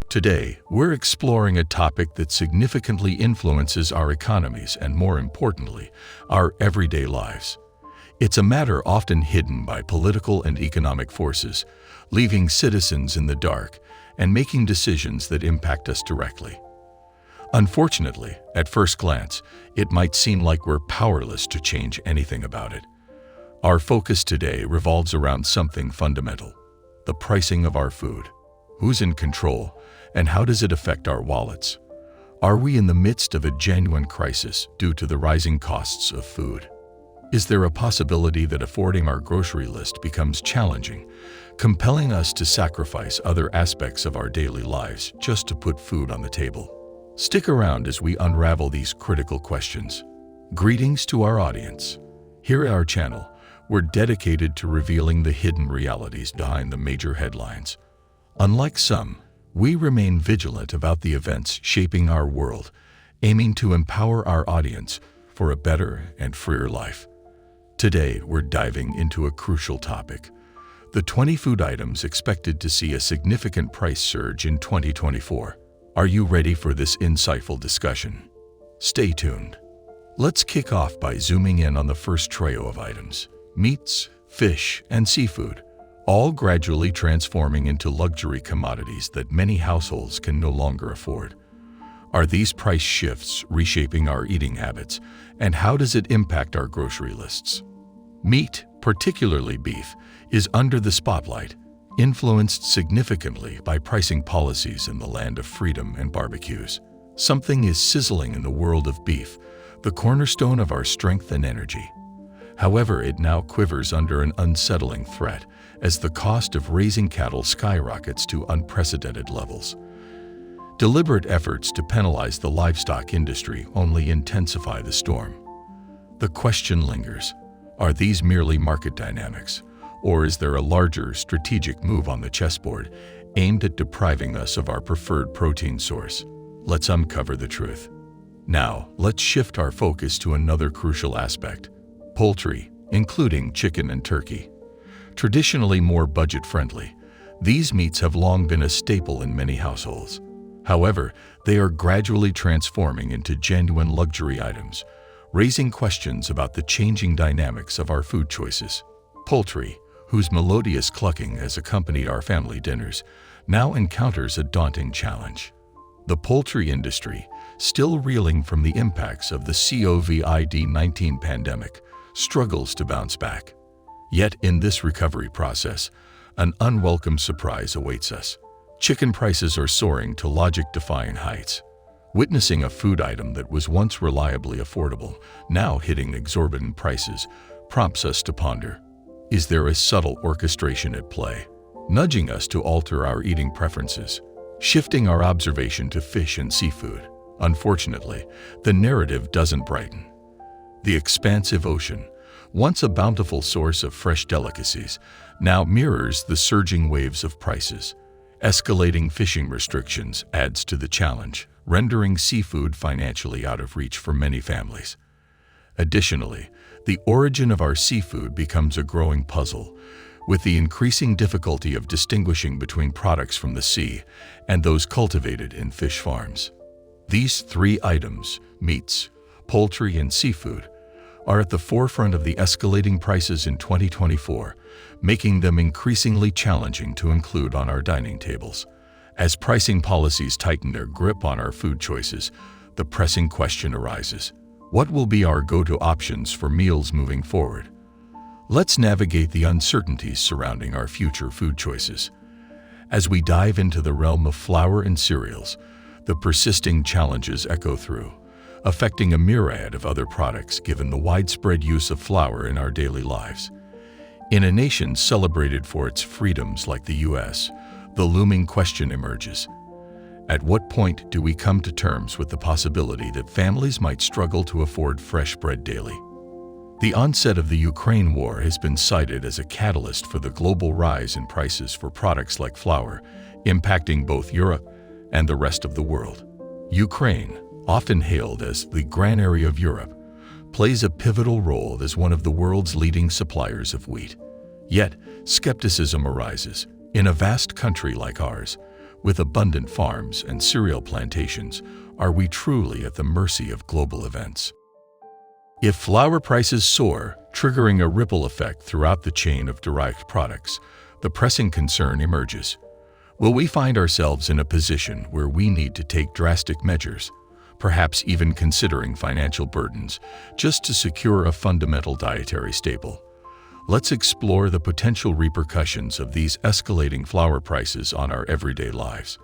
Today, we're exploring a topic that significantly influences our economies and, more importantly, our everyday lives. It's a matter often hidden by political and economic forces, leaving citizens in the dark and making decisions that impact us directly. Unfortunately, at first glance, it might seem like we're powerless to change anything about it. Our focus today revolves around something fundamental: the pricing of our food. Who's in control, and how does it affect our wallets? Are we in the midst of a genuine crisis due to the rising costs of food? Is there a possibility that affording our grocery list becomes challenging, compelling us to sacrifice other aspects of our daily lives just to put food on the table? Stick around as we unravel these critical questions. Greetings to our audience. Here at our channel, we're dedicated to revealing the hidden realities behind the major headlines. Unlike some, we remain vigilant about the events shaping our world, aiming to empower our audience for a better and freer life. Today, we're diving into a crucial topic: the 20 food items expected to see a significant price surge in 2024. Are you ready for this insightful discussion? Stay tuned. Let's kick off by zooming in on the first trio of items: meats, fish, and seafood, all gradually transforming into luxury commodities that many households can no longer afford. Are these price shifts reshaping our eating habits, and how does it impact our grocery lists? Meat, particularly beef, is under the spotlight, influenced significantly by pricing policies in the land of freedom and barbecues. Something is sizzling in the world of beef, the cornerstone of our strength and energy. However, it now quivers under an unsettling threat as the cost of raising cattle skyrockets to unprecedented levels. Deliberate efforts to penalize the livestock industry only intensify the storm. The question lingers: are these merely market dynamics, or is there a larger strategic move on the chessboard aimed at depriving us of our preferred protein source? Let's uncover the truth. Now, let's shift our focus to another crucial aspect: poultry, including chicken and turkey. Traditionally more budget-friendly, these meats have long been a staple in many households. However, they are gradually transforming into genuine luxury items, raising questions about the changing dynamics of our food choices. Poultry, whose melodious clucking has accompanied our family dinners, now encounters a daunting challenge. The poultry industry, still reeling from the impacts of the COVID-19 pandemic, struggles to bounce back. Yet in this recovery process, an unwelcome surprise awaits us. Chicken prices are soaring to logic-defying heights. Witnessing a food item that was once reliably affordable, now hitting exorbitant prices, prompts us to ponder: is there a subtle orchestration at play, nudging us to alter our eating preferences? Shifting our observation to fish and seafood, unfortunately, the narrative doesn't brighten. The expansive ocean, once a bountiful source of fresh delicacies, now mirrors the surging waves of prices. Escalating fishing restrictions adds to the challenge, rendering seafood financially out of reach for many families. Additionally, the origin of our seafood becomes a growing puzzle, with the increasing difficulty of distinguishing between products from the sea and those cultivated in fish farms. These three items, meats, poultry, and seafood, are at the forefront of the escalating prices in 2024, making them increasingly challenging to include on our dining tables. As pricing policies tighten their grip on our food choices, the pressing question arises: what will be our go-to options for meals moving forward? Let's navigate the uncertainties surrounding our future food choices. As we dive into the realm of flour and cereals, the persisting challenges echo through, affecting a myriad of other products given the widespread use of flour in our daily lives. In a nation celebrated for its freedoms like the U.S., the looming question emerges: at what point do we come to terms with the possibility that families might struggle to afford fresh bread daily? The onset of the Ukraine war has been cited as a catalyst for the global rise in prices for products like flour, impacting both Europe and the rest of the world. Ukraine, often hailed as the granary of Europe, plays a pivotal role as one of the world's leading suppliers of wheat. Yet, skepticism arises. In a vast country like ours, With abundant farms and cereal plantations, are we truly at the mercy of global events? If flour prices soar, triggering a ripple effect throughout the chain of derived products, the pressing concern emerges. Will we find ourselves in a position where we need to take drastic measures, perhaps even considering financial burdens, just to secure a fundamental dietary staple? Let's explore the potential repercussions of these escalating flour prices on our everyday lives.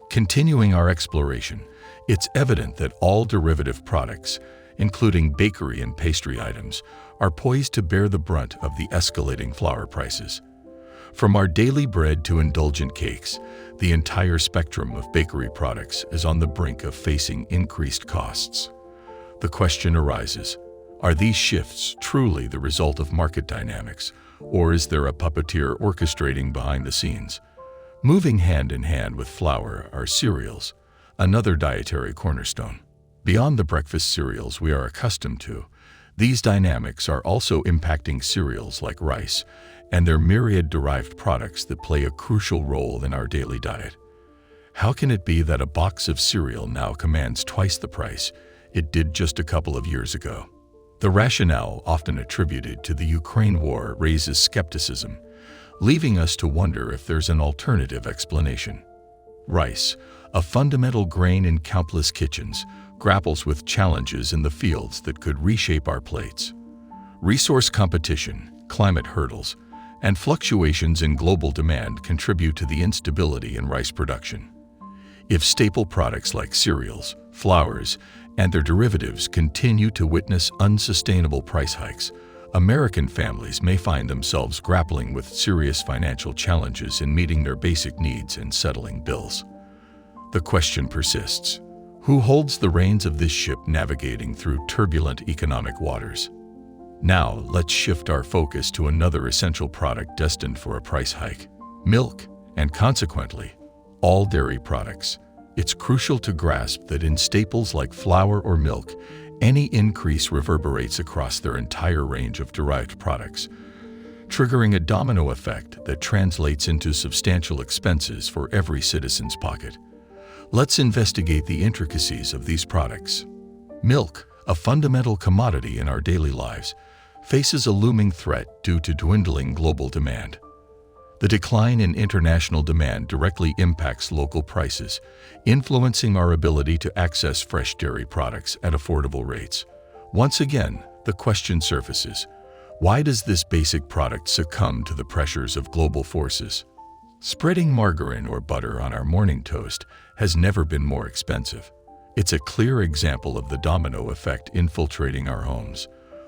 Continuing our exploration, it's evident that all derivative products, including bakery and pastry items, are poised to bear the brunt of the escalating flour prices. From our daily bread to indulgent cakes, the entire spectrum of bakery products is on the brink of facing increased costs. The question arises, are these shifts truly the result of market dynamics, or is there a puppeteer orchestrating behind the scenes? Moving hand in hand with flour are cereals, another dietary cornerstone. Beyond the breakfast cereals we are accustomed to, these dynamics are also impacting cereals like rice and their myriad derived products that play a crucial role in our daily diet. How can it be that a box of cereal now commands twice the price it did just a couple of years ago? The rationale, often attributed to the Ukraine war, raises skepticism, leaving us to wonder if there's an alternative explanation. Rice, a fundamental grain in countless kitchens, grapples with challenges in the fields that could reshape our plates. Resource competition, climate hurdles, and fluctuations in global demand contribute to the instability in rice production. If staple products like cereals, flours, and their derivatives continue to witness unsustainable price hikes, American families may find themselves grappling with serious financial challenges in meeting their basic needs and settling bills. The question persists: who holds the reins of this ship navigating through turbulent economic waters? Now, let's shift our focus to another essential product destined for a price hike: milk, and consequently, all dairy products. It's crucial to grasp that in staples like flour or milk, any increase reverberates across their entire range of derived products, triggering a domino effect that translates into substantial expenses for every citizen's pocket. Let's investigate the intricacies of these products. Milk, a fundamental commodity in our daily lives, faces a looming threat due to dwindling global demand. The decline in international demand directly impacts local prices, influencing our ability to access fresh dairy products at affordable rates. Once again, the question surfaces: why does this basic product succumb to the pressures of global forces? Spreading margarine or butter on our morning toast has never been more expensive. It's a clear example of the domino effect infiltrating our homes.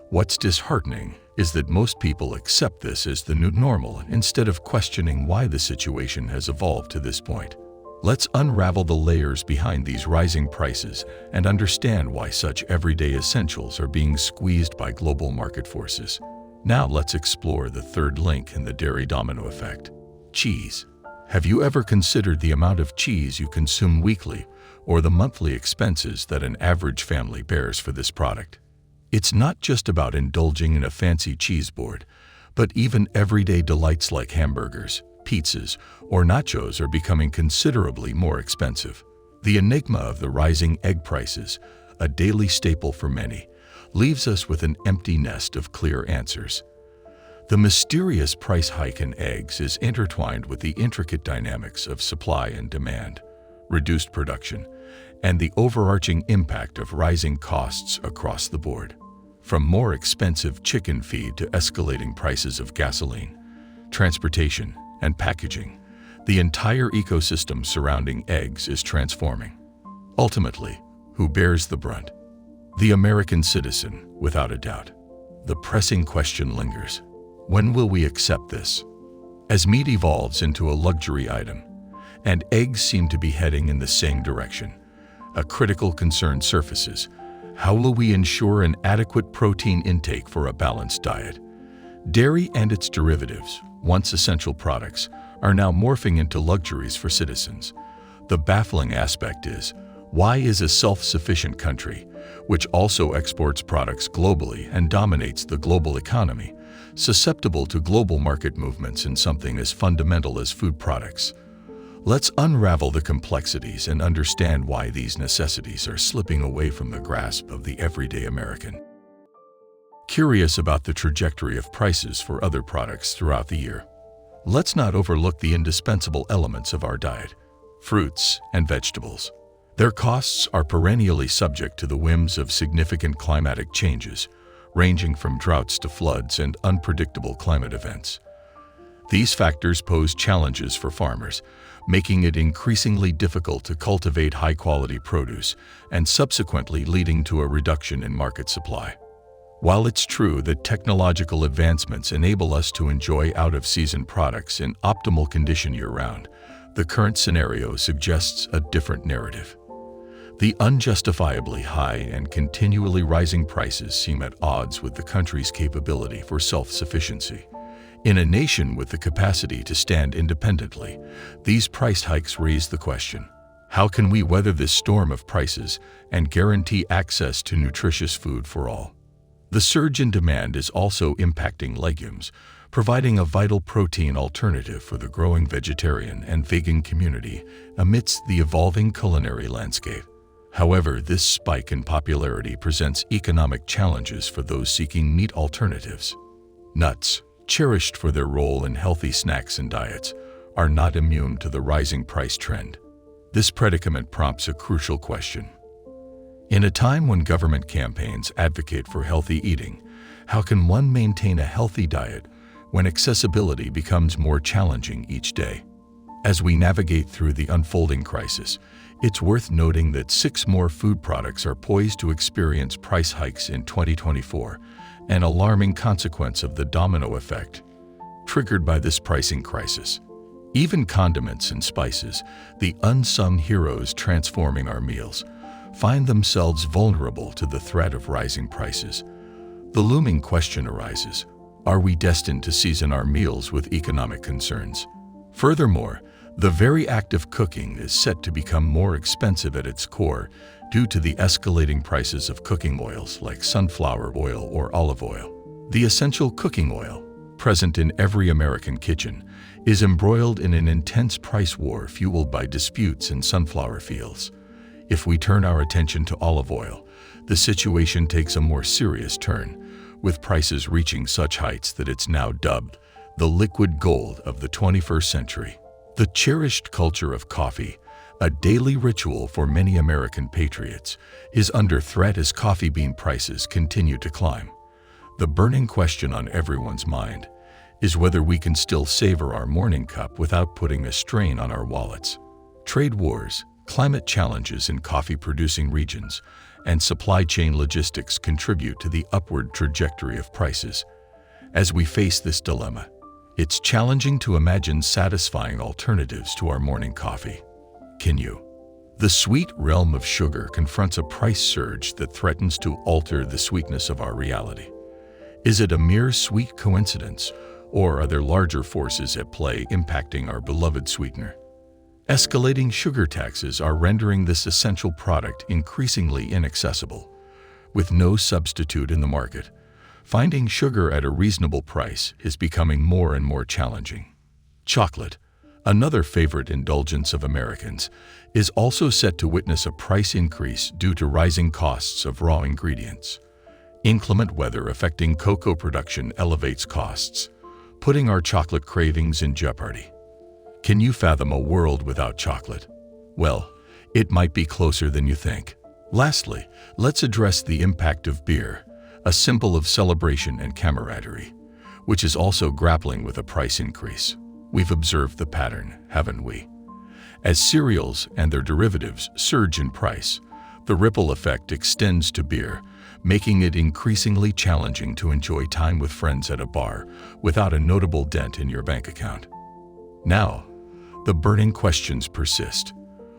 What's disheartening is that most people accept this as the new normal instead of questioning why the situation has evolved to this point. Let's unravel the layers behind these rising prices and understand why such everyday essentials are being squeezed by global market forces. Now let's explore the third link in the dairy domino effect: cheese. Have you ever considered the amount of cheese you consume weekly, or the monthly expenses that an average family bears for this product? It's not just about indulging in a fancy cheese board, but even everyday delights like hamburgers, pizzas, or nachos are becoming considerably more expensive. The enigma of the rising egg prices, a daily staple for many, leaves us with an empty nest of clear answers. The mysterious price hike in eggs is intertwined with the intricate dynamics of supply and demand, reduced production, and the overarching impact of rising costs across the board. From more expensive chicken feed to escalating prices of gasoline, transportation, and packaging, the entire ecosystem surrounding eggs is transforming. Ultimately, who bears the brunt? The American citizen, without a doubt. The pressing question lingers: when will we accept this? As meat evolves into a luxury item, and eggs seem to be heading in the same direction, a critical concern surfaces: how will we ensure an adequate protein intake for a balanced diet? Dairy and its derivatives, once essential products, are now morphing into luxuries for citizens. The baffling aspect is, why is a self-sufficient country, which also exports products globally and dominates the global economy, susceptible to global market movements in something as fundamental as food products? Let's unravel the complexities and understand why these necessities are slipping away from the grasp of the everyday American. Curious about the trajectory of prices for other products throughout the year? Let's not overlook the indispensable elements of our diet: fruits and vegetables. Their costs are perennially subject to the whims of significant climatic changes, ranging from droughts to floods and unpredictable climate events. These factors pose challenges for farmers, making it increasingly difficult to cultivate high-quality produce and subsequently leading to a reduction in market supply. While it's true that technological advancements enable us to enjoy out-of-season products in optimal condition year-round, the current scenario suggests a different narrative. The unjustifiably high and continually rising prices seem at odds with the country's capability for self-sufficiency. In a nation with the capacity to stand independently, these price hikes raise the question: how can we weather this storm of prices and guarantee access to nutritious food for all? The surge in demand is also impacting legumes, providing a vital protein alternative for the growing vegetarian and vegan community amidst the evolving culinary landscape. However, this spike in popularity presents economic challenges for those seeking meat alternatives. Nuts, cherished for their role in healthy snacks and diets, are not immune to the rising price trend. This predicament prompts a crucial question. In a time when government campaigns advocate for healthy eating, how can one maintain a healthy diet when accessibility becomes more challenging each day? As we navigate through the unfolding crisis, it's worth noting that 6 more food products are poised to experience price hikes in 2024, an alarming consequence of the domino effect triggered by this pricing crisis. Even condiments and spices, the unsung heroes transforming our meals, find themselves vulnerable to the threat of rising prices. The looming question arises: are we destined to season our meals with economic concerns? Furthermore, the very act of cooking is set to become more expensive at its core due to the escalating prices of cooking oils like sunflower oil or olive oil. The essential cooking oil, present in every American kitchen, is embroiled in an intense price war fueled by disputes in sunflower fields. If we turn our attention to olive oil, the situation takes a more serious turn, with prices reaching such heights that it's now dubbed the liquid gold of the 21st century. The cherished culture of coffee, a daily ritual for many American patriots, is under threat as coffee bean prices continue to climb. The burning question on everyone's mind is whether we can still savor our morning cup without putting a strain on our wallets. Trade wars, climate challenges in coffee-producing regions, and supply chain logistics contribute to the upward trajectory of prices. As we face this dilemma, it's challenging to imagine satisfying alternatives to our morning coffee. Can you? The sweet realm of sugar confronts a price surge that threatens to alter the sweetness of our reality. Is it a mere sweet coincidence, or are there larger forces at play impacting our beloved sweetener? Escalating sugar taxes are rendering this essential product increasingly inaccessible. With no substitute in the market, finding sugar at a reasonable price is becoming more and more challenging. Chocolate, another favorite indulgence of Americans, is also set to witness a price increase due to rising costs of raw ingredients. Inclement weather affecting cocoa production elevates costs, putting our chocolate cravings in jeopardy. Can you fathom a world without chocolate? Well, it might be closer than you think. Lastly, let's address the impact of beer, a symbol of celebration and camaraderie, which is also grappling with a price increase. We've observed the pattern, haven't we? As cereals and their derivatives surge in price, the ripple effect extends to beer, making it increasingly challenging to enjoy time with friends at a bar without a notable dent in your bank account. Now, the burning questions persist.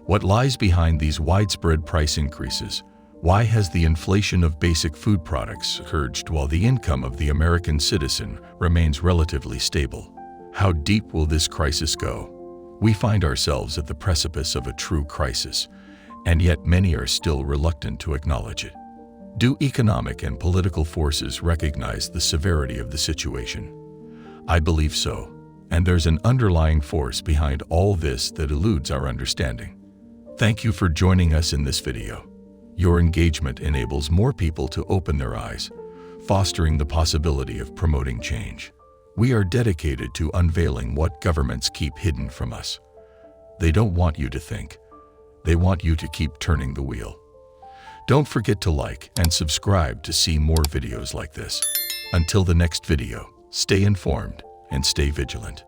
What lies behind these widespread price increases? Why has the inflation of basic food products surged while the income of the American citizen remains relatively stable? How deep will this crisis go? We find ourselves at the precipice of a true crisis, and yet many are still reluctant to acknowledge it. Do economic and political forces recognize the severity of the situation? I believe so. And there's an underlying force behind all this that eludes our understanding. Thank you for joining us in this video. Your engagement enables more people to open their eyes, fostering the possibility of promoting change. We are dedicated to unveiling what governments keep hidden from us. They don't want you to think. They want you to keep turning the wheel. Don't forget to like and subscribe to see more videos like this. Until the next video, stay informed and stay vigilant.